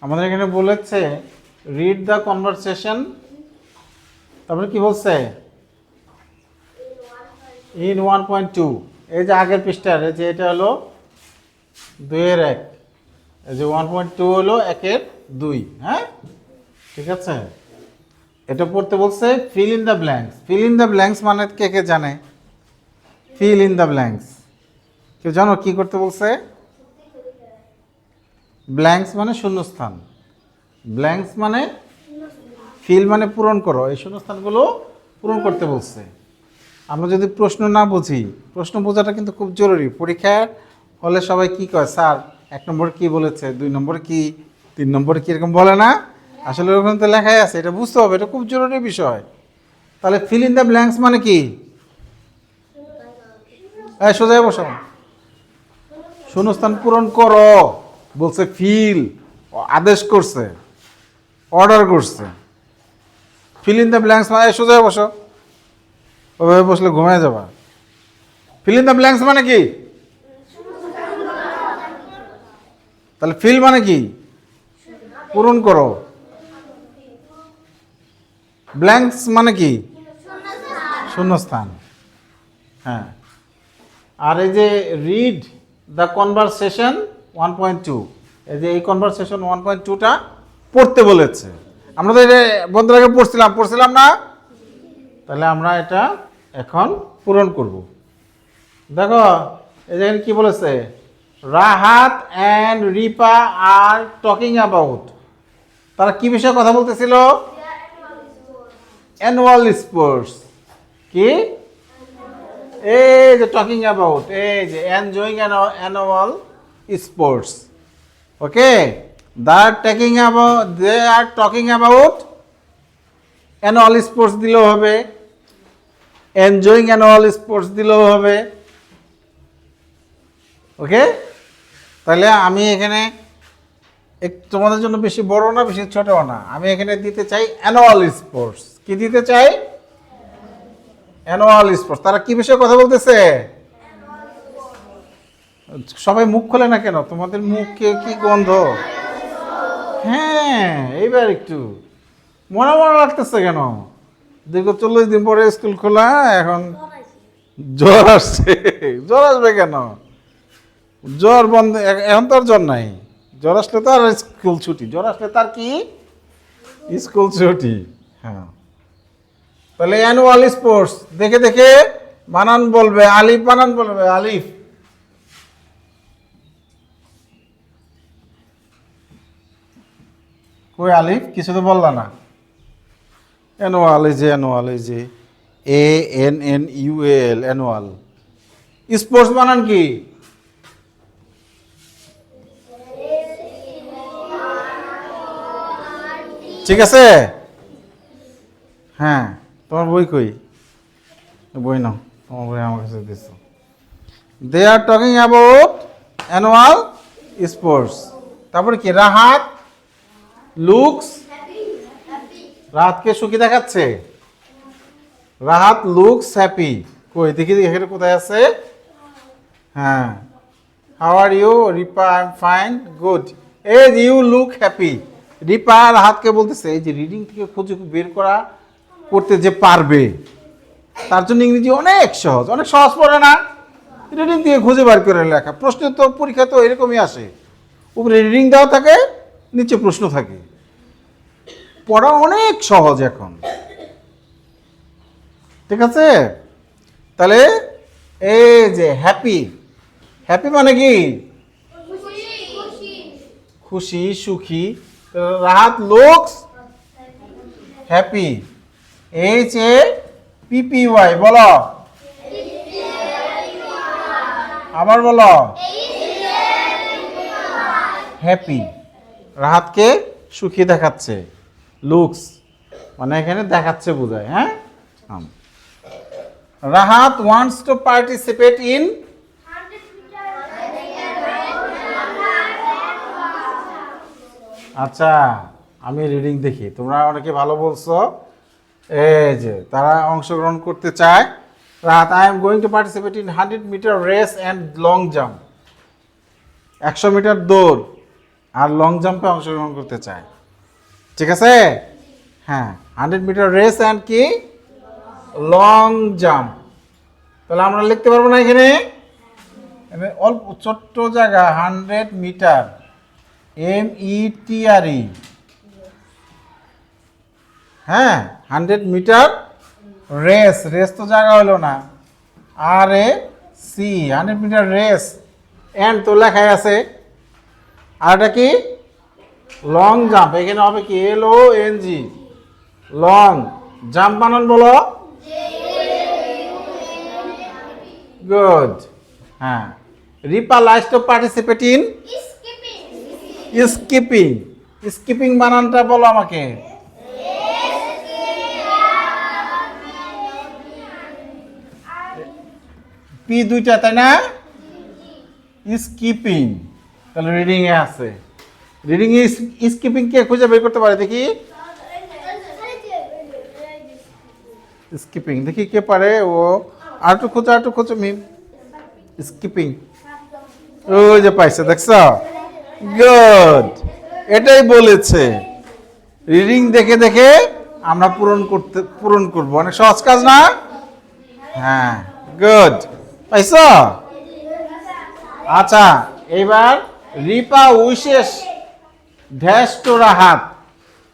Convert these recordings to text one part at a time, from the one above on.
আমাদের এখানে বলেছে রিড দ্য কনভারসেশন, তারপরে কি বলছে ইন 1.2। এই যে আগের পৃষ্ঠার যে এটা হলো 2-1, এই যে 1.2 হলো 1-2। হ্যাঁ, ঠিক আছে। এটা পড়তে বলছে fill in the blanks. Fill in the blanks মানে কে কে জানে? ফিল ইন দ্য ব্ল্যাঙ্কস কেউ জানো কি করতে বলছে? ব্ল্যাঙ্কস মানে শূন্যস্থান, ব্ল্যাঙ্কস মানে ফিল মানে পূরণ করো, এই শূন্যস্থানগুলো পূরণ করতে বলছে। আমরা যদি প্রশ্ন না বুঝি, প্রশ্ন বোঝাটা কিন্তু খুব জরুরি। পরীক্ষা হলে সবাই কি কয়, স্যার 1 নম্বর কি বলেছে, 2 নম্বর কি, 3 নম্বর কি, এরকম বলে না? আসলে ওখানে তো লেখাই আছে, এটা বুঝতে হবে, এটা খুব জরুরি বিষয়। তাহলে ফিল ইন দ্য ব্ল্যাঙ্কস মানে কি? সোজা বসো, শূন্যস্থান পূরণ করো বলছে। ফিল আদেশ করছে, অর্ডার করছে। ফিল ইন দ্য ব্ল্যাঙ্কস মানে সোজা বসো, ওভাবে বসলে ঘুমিয়ে যাবা। ফিল ইন দ্য ব্ল্যাঙ্কস মানে কি? তাহলে ফিল মানে কি? পূরণ করো। ব্ল্যাঙ্কস মানে কি? শূন্যস্থান। হ্যাঁ, আর এই যে রিড দ্য কনভারসেশন 1.2, এই যে এই কনভারসেশন 1.2টা পড়তে বলেছে। আমরা তো এটা বন্ধুর আগে পড়ছিলাম না? তাহলে আমরা এটা এখন পূরণ করব। দেখো এই যে কি বলেছে, Rahat and Ripa are talking about. তারা কি বিষয়ে কথা বলতেছিল? Annual sports. কি? এই যে টকিং অ্যাবাউট, এই যে enjoying annual sports. Okay, they are talking about annual sports দিলেও হবে, এনজয়িং অ্যানুয়াল স্পোর্টস দিলেও হবে। ওকে, তাহলে আমি এখানে তোমাদের জন্য বেশি বড় না বেশি ছোট না, আমি এখানে দিতে চাই অ্যানুয়াল স্পোর্টস। কি দিতে চাই? Annual sports. তারা কি বিষয়ে কথা বলতেছে? সবাই মুখ খোলে না কেন? তোমাদের মুখে কি গন্ধ? হ্যাঁ, এইবার একটু মনে মনে লাগতেছে কেন? দীর্ঘ 40 দিন পরে স্কুল খোলা, এখন জ্বর আসছে। জ্বর আসবে কেন? জ্বর বন্ধ, এখন তো আর জ্বর নাই। জ্বর আসলে তো আর স্কুল ছুটি, জ্বর আসলে তার কি স্কুল ছুটি। হ্যাঁ, তাহলে অ্যানুয়াল স্পোর্টস দেখে দেখে বানান বলবে, আলিফ বানান বলবে, আলিফ। কই আলিফ? কিছু তো বললা না। অ্যানুয়াল, এই যে অ্যানুয়াল, এই যে ANNUAL, অ্যানুয়াল। স্পোর্টস বানান কি? ঠিক আছে। হ্যাঁ, তোমার বই কই? বই নাও, তোমার বই আমার কাছে দিচ্ছ। They are talking about annual sports. তারপরে কি? রাহাত লুকস, রাহাতকে সুখী দেখাচ্ছে। Rahat looks happy. কই দেখি এখানে কোথায় আছে? হ্যাঁ, how are you? Ripa I am fine, good. এই যে ইউ লুক হ্যাপি, রিপা রাহাতকে বলতেছে। এই যে রিডিং থেকে খুঁজে বের করতে যে পারবে, তার জন্য ইংরেজি অনেক সহজ পড়ে না? রিডিং দিয়ে খুঁজে বার করে লেখা। প্রশ্ন তো পরীক্ষা তো এরকমই আসে, উপরে রিডিং দেওয়া থাকে, নিচে প্রশ্ন থাকে। পড়া অনেক সহজ এখন। ঠিক আছে, তাহলে এই যে হ্যাপি, হ্যাপি মানে কি? খুশি, সুখী। রাহাত লুকস হ্যাপি, HAPPY বলো, আবার বলো, হ্যাপি। রাহাতকে সুখী দেখাচ্ছে, লুকস মানে এখানে দেখাচ্ছে বোঝায়। হ্যাঁ, Rahat wants to participate in. আচ্ছা, আমি রিডিং দেখি, তোমরা অনেকে ভালো বলছো। এই যে তারা অংশগ্রহণ করতে চায়। Rahat, I am going to participate in 100 meter race and long jump. 100 meter দৌড় আর লং জাম্পে অংশগ্রহণ করতে চায়। ঠিক আছে? হ্যাঁ, 100 মিটার রেস অ্যান্ড কি লং জাম্প। তাহলে আমরা লিখতে পারবো না এখানে অল্প ছোট্ট জায়গা 100 মিটার METRE। হ্যাঁ, 100 মিটার রেস, রেস তো জায়গা হলো না, RAC 100 মিটার রেস এন্ড তো লেখাই আছে। আর এটা কি লং জাম্প, এখানে হবে কি LONG লং জাম্প বানান বলো। গুড। হ্যাঁ, Ripa likes to participate in skipping. Skipping বানানটা বলো আমাকে। পি দুইটা তাই না? স্কিপিং, তাহলে রিডিং এ আছে। রিডিং এ স্কিপিং কে খুঁজে বের করতে পারে দেখি। স্কিপিং দেখি কে পারে। ও আর একটু খোঁজো মিম। স্কিপিং, ওই যে পাইছে, দেখছো? গুড, এটাই বলেছে। রিডিং দেখে দেখে আমরা পূরণ করব। অনেক সহজ কাজ না? হ্যাঁ, গুড, পাইছো? আচ্ছা, এবার Ripa wishes dash to Rahat.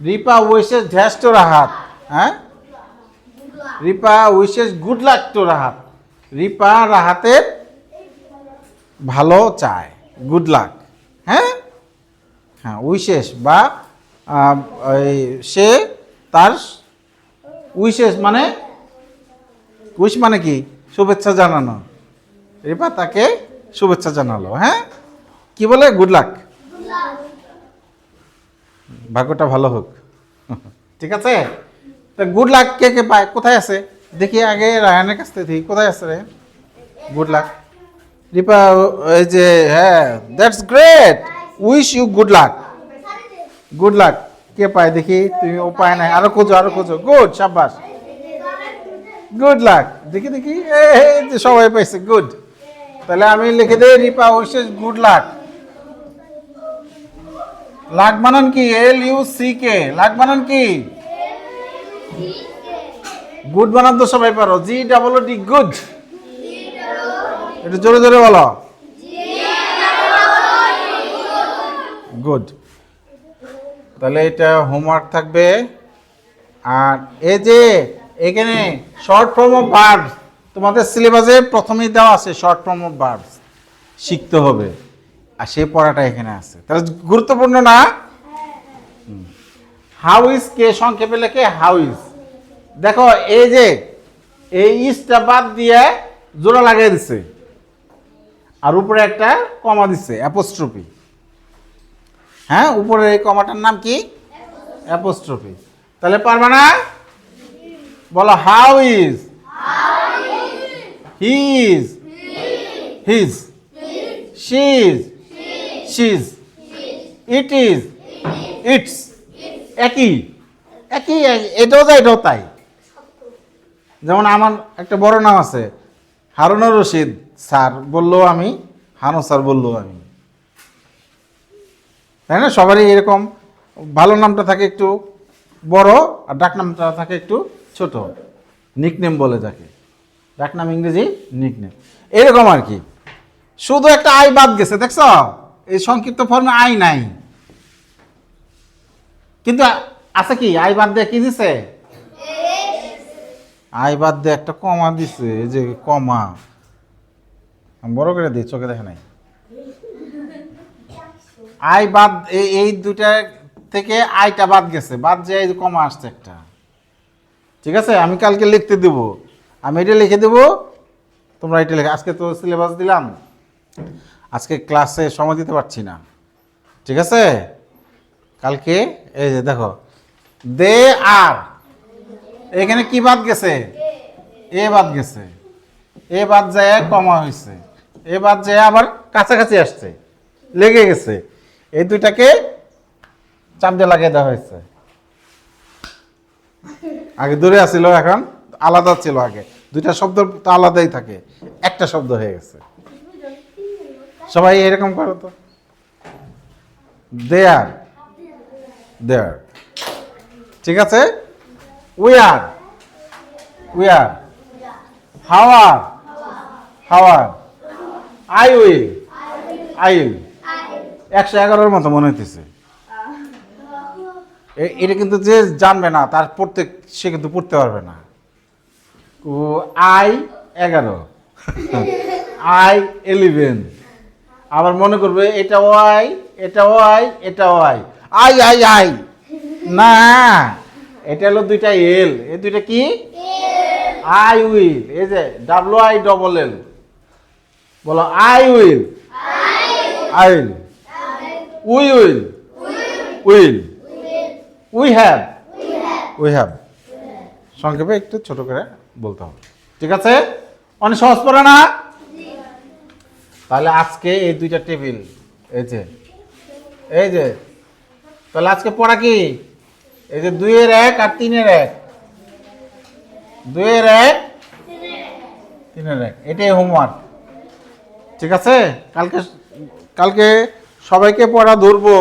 Ripa wishes dash to Rahat. হ্যাঁ, Ripa wishes good luck to Rahat. Ripa রাহাতের ভালো চায়, গুড লাক। হ্যাঁ হ্যাঁ, উইশেস বা সে তার উইশেস মানে উইশ মানে কি শুভেচ্ছা জানানো। রিপা তাকে শুভেচ্ছা জানালো। হ্যাঁ, কি বলে? Good luck. ভাগ্যটা ভালো হোক। ঠিক আছে? তা গুড লাক কে কে পায়? কোথায় আছে দেখি আগে রায়ানের কাছ থেকে। কোথায় আছে রে গুড লাক? রিপা এই যে, হ্যাঁ, that's great, wish you good luck. Good luck কে পায় দেখি? তুমি উপায় নাই, আরো খোঁজো আরো খোঁজো। গুড, শাবাশ, গুড লাক। দেখি দেখি, সবাই পাইছে, গুড। তাহলে আমি লিখে দেই Ripa wishes good luck. Luck বানান কি? LUCK। লাক বানান কি? গুড বানান তো সবাই পারো, GOOD। গুড, একটু জোরে জোরে বলো। গুড। তাহলে এটা হোমওয়ার্ক থাকবে। আর এই যে এখানে শর্ট ফর্ম অফ ভার্বস তোমাদের সিলেবাসে প্রথমেই দেওয়া আছে। শর্ট ফর্ম অফ ভার্বস শিখতে হবে, আর সেই পড়াটা এখানে আছে। তাহলে গুরুত্বপূর্ণ না? হাউ ইজ কে সংক্ষেপে লেখে হাউ ইজ। দেখো এই যে এই ইজটা বাদ দিয়ে জোড়া লাগিয়ে দিছে, আর উপরে একটা কমা দিছে, অ্যাপোস্ট্রফি। হ্যাঁ, উপরে এই কমাটার নাম কি? অ্যাপোস্ট্রফি। তাহলে পারবে না? বলো how is, he is, he's, she is, she's, it is, it's. একই একই, এটাও যায় এটাও তাই। যেমন আমার একটা বড় নাম আছে হারুনুর রশিদ স্যার বললো আমি, হানু স্যার বললো আমি, তাই না? সবারই এরকম ভালো নামটা থাকে একটু বড়, আর ডাক নামটা থাকে একটু ছোট। নিকনেম বলে যাকে, ডাক নাম ইংরেজি নিকনেম। এরকম আর কি। শুধু একটা আই বাদ গেছে, দেখছ? এই সংক্ষিপ্ত ফর্মে আই নাই, কিন্তু আছে কি? আই বাদ দিয়ে কি দিছে? আই বাদ দিয়ে একটা কমা দিছে। এই যে কমা, আমি বড় করে দিই, চোখে দেখে নাই। আই বাদ, এই দুইটা থেকে আইটা বাদ গেছে, বাদ যে এই কমা আসছে একটা। ঠিক আছে, আমি কালকে লিখতে দেব, আমি এটা লিখে দেব, তোমরা এটা লিখে। আজকে তো সিলেবাস দিলাম, আজকে ক্লাসে সময় দিতে পারছি না। ঠিক আছে, কালকে এই যে দেখো দে আর, এখানে কি বাদ গেছে? এ বাদ গেছে, এ বাদ যায় কমা হয়েছে, এ বাদ যায় আবার কাছাকাছি আসছে, লেগে গেছে। এই দুইটাকে চাপ দিয়ে লাগিয়ে দেওয়া হয়েছে। আগে দূরে আসছিল, এখন আলাদা ছিল। আগে দুইটা শব্দ তো আলাদাই থাকে, একটা শব্দ হয়ে গেছে। সবাই এরকম করো তো। দেয়ার দেয়ার, ঠিক আছে। উই আর হাওয়ার আই উইল 111-র মতো মনে হইতেছে। এটা কিন্তু যে জানবে না তার পড়তে, সে কিন্তু পড়তে পারবে না। ও আই 11, আই 11, আবার মনে করবে এটা ওয়াই, এটা ওয়াই, এটা ওয়াই, আই আই আই না, এটা হলো দুইটা এল, এই দুইটা কি আই উইল, এই যে WILL, বলো I will, we will, we have, সংক্ষেপে একটু ছোট করে বলতে হবে, ঠিক আছে। অনেক সহজ পড়ে না? তাহলে আজকে এই দুইটা টেবিল, এই যে তাহলে আজকে পড়া কি, এই যে 2-এর 1 আর 3-এর 1, 2-এর 1 3-এর 1, এটাই হোমওয়ার্ক, ঠিক আছে। কালকে সবাইকে পড়া ধরবো।